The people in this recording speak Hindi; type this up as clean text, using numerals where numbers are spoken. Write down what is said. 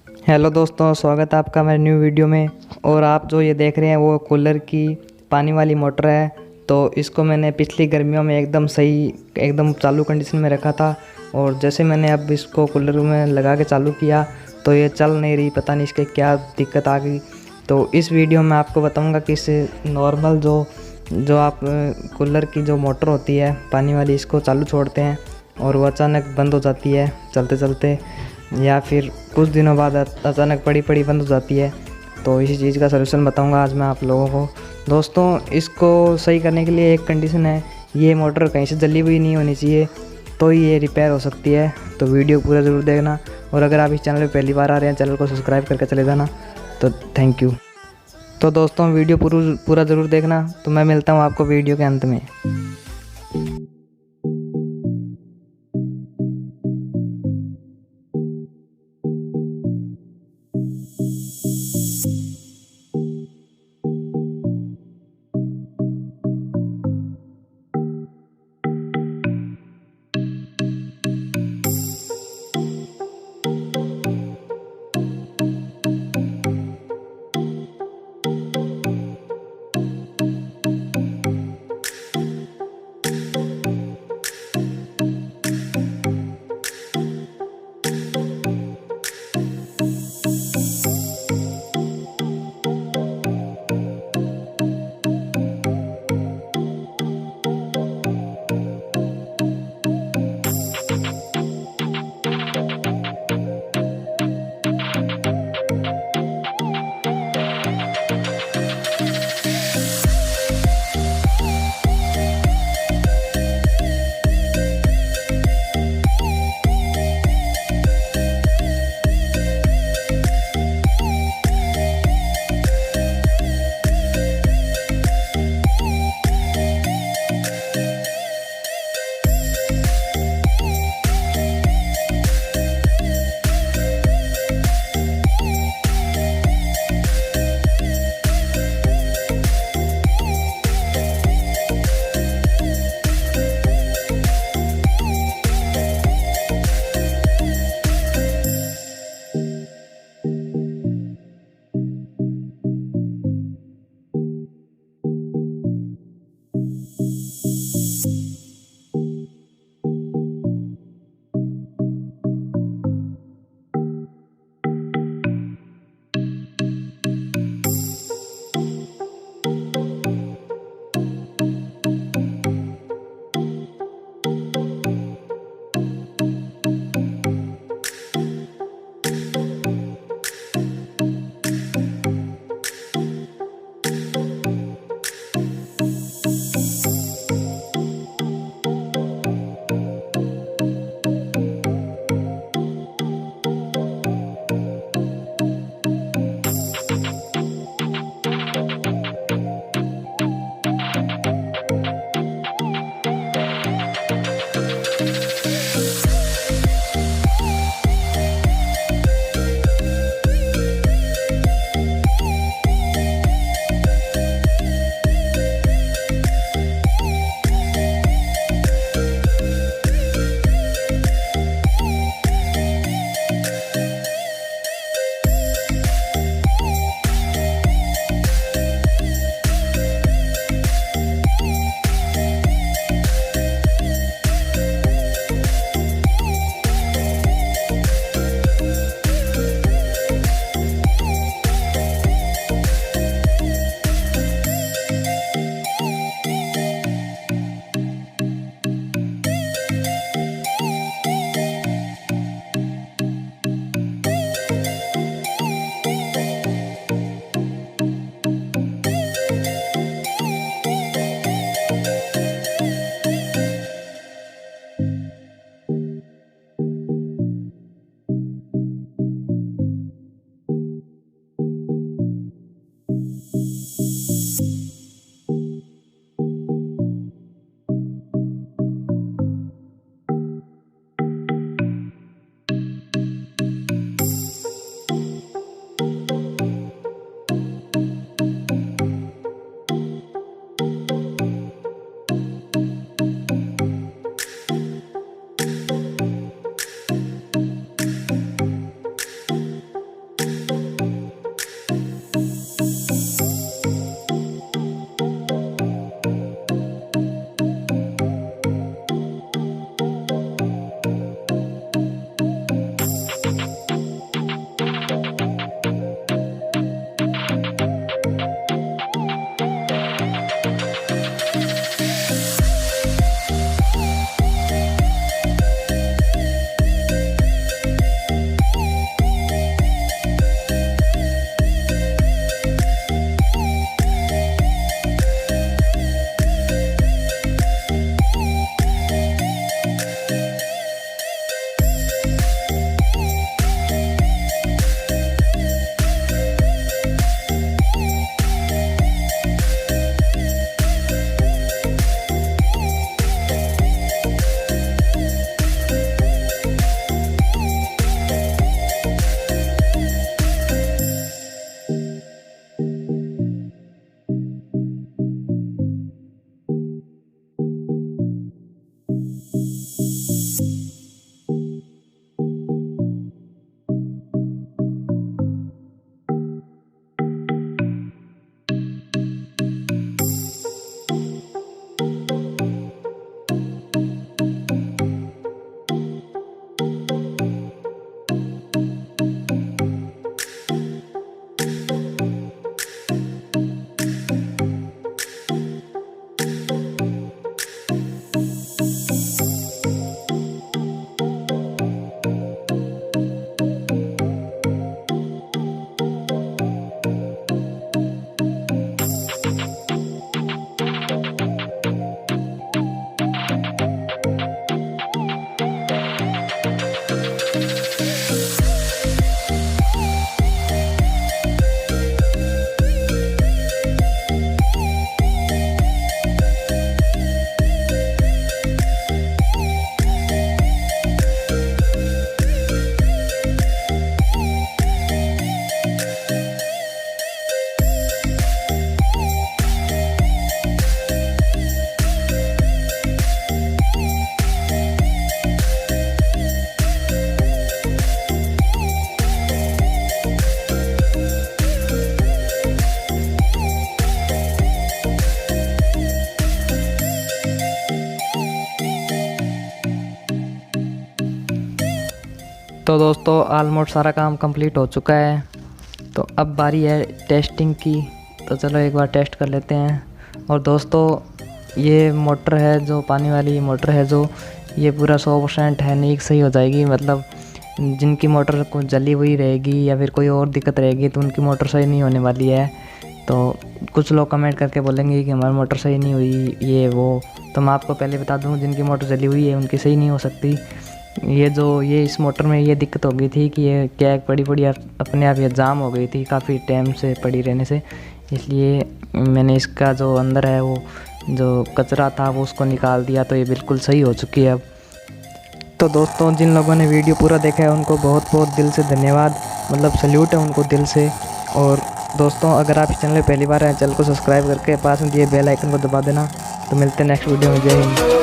हेलो दोस्तों, स्वागत है आपका मेरे न्यू वीडियो में। और आप जो ये देख रहे हैं वो कूलर की पानी वाली मोटर है। तो इसको मैंने पिछली गर्मियों में एकदम सही एकदम चालू कंडीशन में रखा था। और जैसे मैंने अब इसको कूलर में लगा के चालू किया तो ये चल नहीं रही, पता नहीं इसके क्या दिक्कत आ गई। तो इस वीडियो में आपको बताऊंगा कि इस नॉर्मल जो जो आप कूलर की जो मोटर होती है पानी वाली, इसको चालू छोड़ते हैं और वो अचानक बंद हो जाती है चलते चलते, या फिर कुछ दिनों बाद अचानक पड़ी पड़ी बंद हो जाती है। तो इसी चीज़ का सलूशन बताऊंगा आज मैं आप लोगों को। दोस्तों, इसको सही करने के लिए एक कंडीशन है, ये मोटर कहीं से जली हुई नहीं होनी चाहिए, तो ही ये रिपेयर हो सकती है। तो वीडियो पूरा ज़रूर देखना। और अगर आप इस चैनल पर पहली बार आ रहे हैं, चैनल को सब्सक्राइब करके चले जाना। तो थैंक यू। तो दोस्तों, वीडियो पूरा ज़रूर देखना। तो मैं मिलता हूँ आपको वीडियो के अंत में। तो दोस्तों ऑलमोस्ट सारा काम कंप्लीट हो चुका है। तो अब बारी है टेस्टिंग की। तो चलो एक बार टेस्ट कर लेते हैं। और दोस्तों ये मोटर है, जो पानी वाली मोटर है, जो ये पूरा 100% है नहीं सही हो जाएगी। मतलब जिनकी मोटर को जली हुई रहेगी या फिर कोई और दिक्कत रहेगी तो उनकी मोटर सही नहीं होने वाली है। तो कुछ लोग कमेंट करके बोलेंगे कि हमारी मोटर सही नहीं हुई ये वो। तो मैं आपको पहले बता दूं, जिनकी मोटर जली हुई है उनकी सही नहीं हो सकती। ये इस मोटर में ये दिक्कत हो गई थी कि ये क्या पड़ी अपने आप ये जाम हो गई थी काफ़ी टाइम से पड़ी रहने से। इसलिए मैंने इसका जो अंदर है वो जो कचरा था वो उसको निकाल दिया। तो ये बिल्कुल सही हो चुकी है अब। तो दोस्तों जिन लोगों ने वीडियो पूरा देखा है उनको बहुत बहुत दिल से धन्यवाद, मतलब सल्यूट है उनको दिल से। और दोस्तों अगर आप इस चैनल में पहली बार आए, चैनल को सब्सक्राइब करके पास में दिए बेल आइकन को दबा देना। तो मिलते हैं नेक्स्ट वीडियो में। जय हिंद।